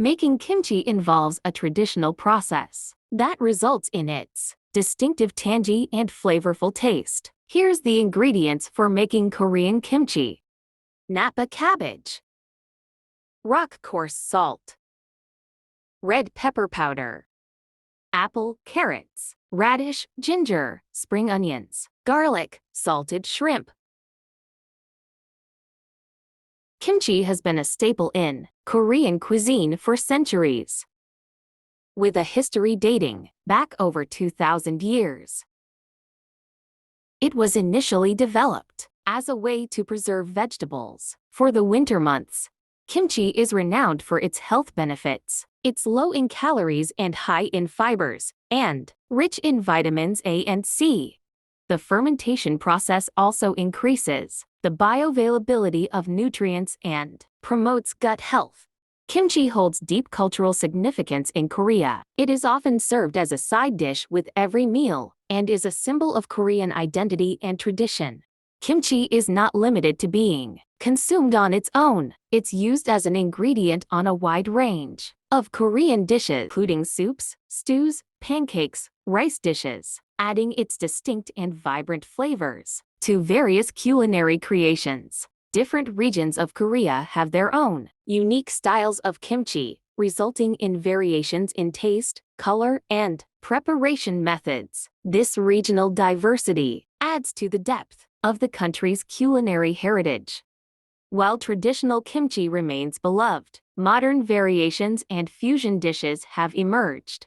Making kimchi involves a traditional process that results in its distinctive tangy and flavorful taste. Here's the ingredients for making Korean kimchi. Napa cabbage, rock coarse salt, red pepper powder, apple, carrots, radish, ginger, spring onions, garlic, salted shrimp. Kimchi has been a staple in Korean cuisine for centuries, with a history dating back over 2,000 years. It was initially developed as a way to preserve vegetables for the winter months. Kimchi is renowned for its health benefits. It's low in calories and high in fibers, and rich in vitamins A and C. The fermentation process also increases the bioavailability of nutrients and promotes gut health. Kimchi holds deep cultural significance in Korea. It is often served as a side dish with every meal and is a symbol of Korean identity and tradition. Kimchi is not limited to being consumed on its own. It's used as an ingredient on a wide range of Korean dishes, including soups, stews, pancakes, rice dishes, adding its distinct and vibrant flavors to various culinary creations. Different regions of Korea have their own unique styles of kimchi, resulting in variations in taste, color, and preparation methods. This regional diversity adds to the depth of the country's culinary heritage. While traditional kimchi remains beloved, modern variations and fusion dishes have emerged.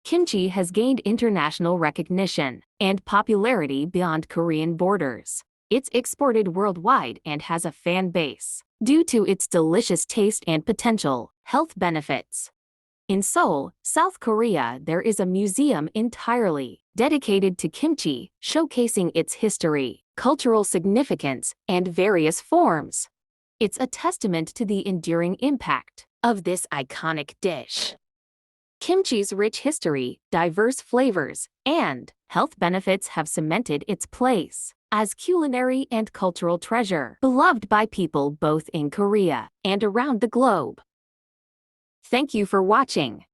Kimchi has gained international recognition and popularity beyond Korean borders. It's exported worldwide and has a fan base due to its delicious taste and potential health benefits. In Seoul, South Korea, there is a museum entirely dedicated to kimchi, showcasing its history, cultural significance, and various forms. It's a testament to the enduring impact of this iconic dish. Kimchi's rich history, diverse flavors, and health benefits have cemented its place as culinary and cultural treasure, beloved by people both in Korea and around the globe. Thank you for watching.